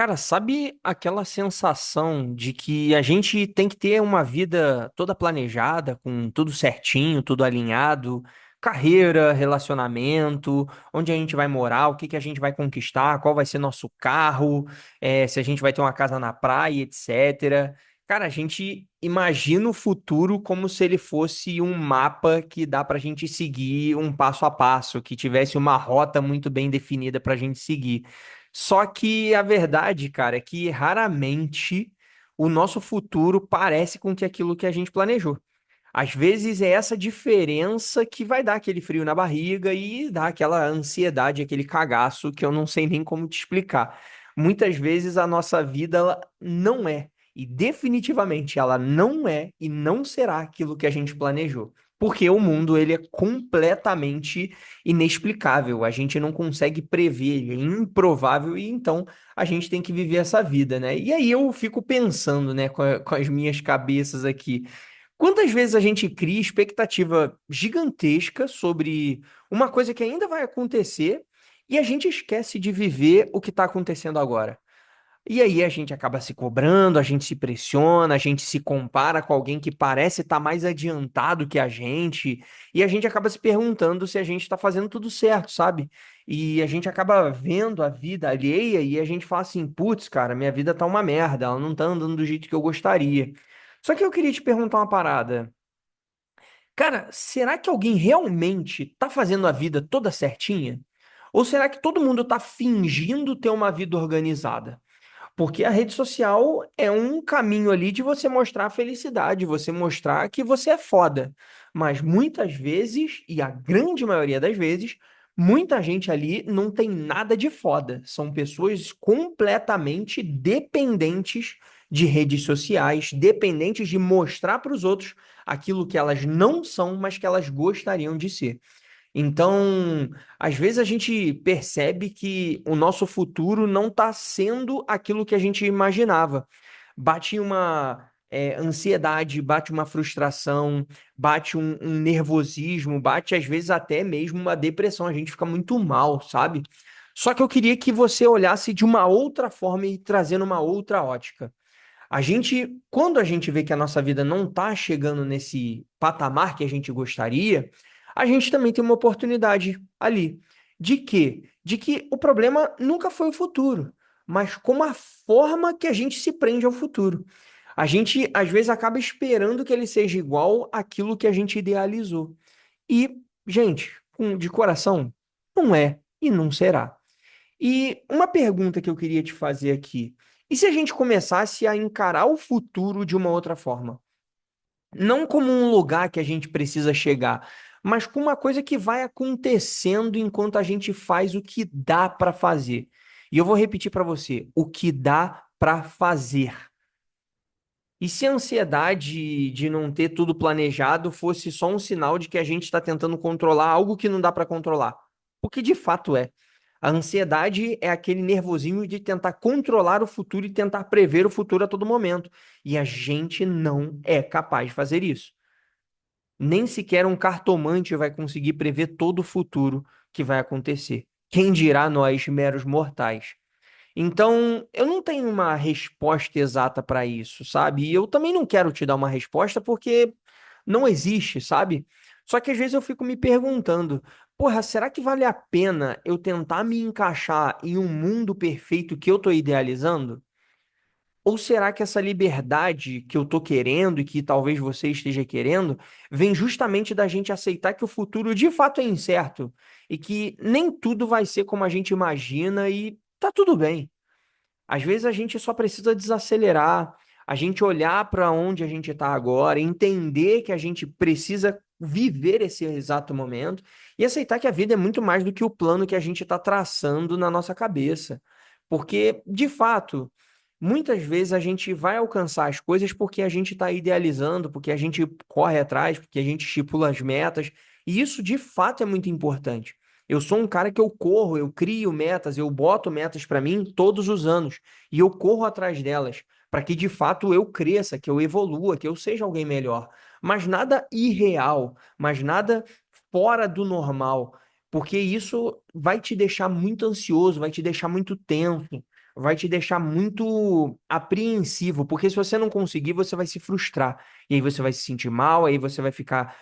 Cara, sabe aquela sensação de que a gente tem que ter uma vida toda planejada, com tudo certinho, tudo alinhado, carreira, relacionamento, onde a gente vai morar, o que que a gente vai conquistar, qual vai ser nosso carro, se a gente vai ter uma casa na praia, etc. Cara, a gente imagina o futuro como se ele fosse um mapa que dá pra gente seguir um passo a passo, que tivesse uma rota muito bem definida pra gente seguir. Só que a verdade, cara, é que raramente o nosso futuro parece com que aquilo que a gente planejou. Às vezes é essa diferença que vai dar aquele frio na barriga e dar aquela ansiedade, aquele cagaço que eu não sei nem como te explicar. Muitas vezes a nossa vida ela não é, e definitivamente ela não é e não será aquilo que a gente planejou. Porque o mundo ele é completamente inexplicável, a gente não consegue prever, ele é improvável e então a gente tem que viver essa vida, né? E aí eu fico pensando, né, com as minhas cabeças aqui. Quantas vezes a gente cria expectativa gigantesca sobre uma coisa que ainda vai acontecer e a gente esquece de viver o que está acontecendo agora? E aí a gente acaba se cobrando, a gente se pressiona, a gente se compara com alguém que parece estar mais adiantado que a gente, e a gente acaba se perguntando se a gente está fazendo tudo certo, sabe? E a gente acaba vendo a vida alheia e a gente fala assim, putz, cara, minha vida tá uma merda, ela não tá andando do jeito que eu gostaria. Só que eu queria te perguntar uma parada. Cara, será que alguém realmente tá fazendo a vida toda certinha? Ou será que todo mundo tá fingindo ter uma vida organizada? Porque a rede social é um caminho ali de você mostrar a felicidade, você mostrar que você é foda. Mas muitas vezes, e a grande maioria das vezes, muita gente ali não tem nada de foda. São pessoas completamente dependentes de redes sociais, dependentes de mostrar para os outros aquilo que elas não são, mas que elas gostariam de ser. Então, às vezes a gente percebe que o nosso futuro não está sendo aquilo que a gente imaginava. Bate uma ansiedade, bate uma frustração, bate um nervosismo, bate às vezes até mesmo uma depressão. A gente fica muito mal, sabe? Só que eu queria que você olhasse de uma outra forma e trazendo uma outra ótica. Quando a gente vê que a nossa vida não está chegando nesse patamar que a gente gostaria, a gente também tem uma oportunidade ali. De quê? De que o problema nunca foi o futuro, mas como a forma que a gente se prende ao futuro. A gente, às vezes, acaba esperando que ele seja igual àquilo que a gente idealizou. E, gente, de coração, não é e não será. E uma pergunta que eu queria te fazer aqui: e se a gente começasse a encarar o futuro de uma outra forma? Não como um lugar que a gente precisa chegar, mas como uma coisa que vai acontecendo enquanto a gente faz o que dá para fazer. E eu vou repetir para você: o que dá para fazer. E se a ansiedade de não ter tudo planejado fosse só um sinal de que a gente está tentando controlar algo que não dá para controlar? O que de fato é. A ansiedade é aquele nervosismo de tentar controlar o futuro e tentar prever o futuro a todo momento. E a gente não é capaz de fazer isso. Nem sequer um cartomante vai conseguir prever todo o futuro que vai acontecer. Quem dirá nós, meros mortais? Então, eu não tenho uma resposta exata para isso, sabe? E eu também não quero te dar uma resposta porque não existe, sabe? Só que às vezes eu fico me perguntando, porra, será que vale a pena eu tentar me encaixar em um mundo perfeito que eu tô idealizando? Ou será que essa liberdade que eu tô querendo e que talvez você esteja querendo vem justamente da gente aceitar que o futuro de fato é incerto e que nem tudo vai ser como a gente imagina e tá tudo bem. Às vezes a gente só precisa desacelerar, a gente olhar para onde a gente está agora, entender que a gente precisa viver esse exato momento e aceitar que a vida é muito mais do que o plano que a gente está traçando na nossa cabeça. Porque, de fato, muitas vezes a gente vai alcançar as coisas porque a gente está idealizando, porque a gente corre atrás, porque a gente estipula as metas, e isso de fato é muito importante. Eu sou um cara que eu corro, eu crio metas, eu boto metas para mim todos os anos e eu corro atrás delas para que de fato eu cresça, que eu evolua, que eu seja alguém melhor. Mas nada irreal, mas nada fora do normal, porque isso vai te deixar muito ansioso, vai te deixar muito tenso. vai te deixar muito apreensivo, porque se você não conseguir, você vai se frustrar. E aí você vai se sentir mal, aí você vai ficar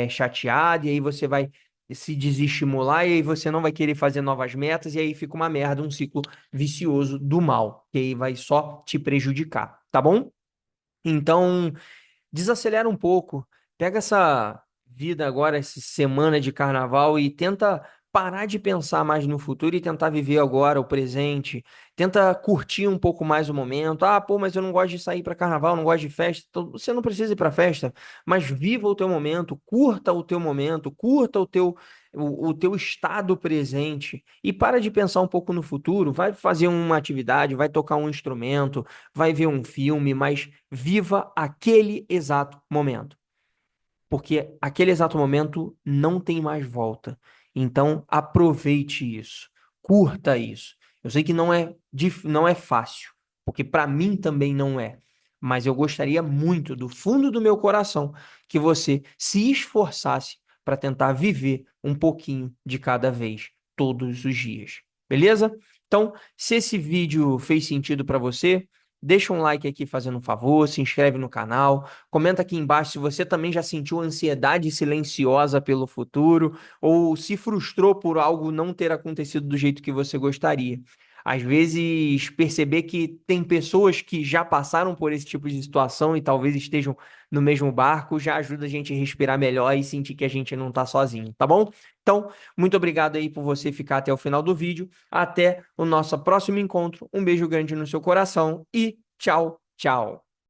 chateado, e aí você vai se desestimular, e aí você não vai querer fazer novas metas, e aí fica uma merda, um ciclo vicioso do mal, que aí vai só te prejudicar, tá bom? Então, desacelera um pouco. Pega essa vida agora, essa semana de carnaval e tenta parar de pensar mais no futuro e tentar viver agora o presente. Tenta curtir um pouco mais o momento. Ah, pô, mas eu não gosto de sair para carnaval, não gosto de festa. Então, você não precisa ir para festa, mas viva o teu momento, curta o teu momento, curta o teu estado presente e para de pensar um pouco no futuro. Vai fazer uma atividade, vai tocar um instrumento, vai ver um filme, mas viva aquele exato momento, porque aquele exato momento não tem mais volta. Então, aproveite isso, curta isso. Eu sei que não é fácil, porque para mim também não é, mas eu gostaria muito, do fundo do meu coração, que você se esforçasse para tentar viver um pouquinho de cada vez, todos os dias. Beleza? Então, se esse vídeo fez sentido para você, deixa um like aqui fazendo um favor, se inscreve no canal. Comenta aqui embaixo se você também já sentiu ansiedade silenciosa pelo futuro ou se frustrou por algo não ter acontecido do jeito que você gostaria. Às vezes, perceber que tem pessoas que já passaram por esse tipo de situação e talvez estejam no mesmo barco já ajuda a gente a respirar melhor e sentir que a gente não está sozinho, tá bom? Então, muito obrigado aí por você ficar até o final do vídeo. Até o nosso próximo encontro. Um beijo grande no seu coração e tchau, tchau.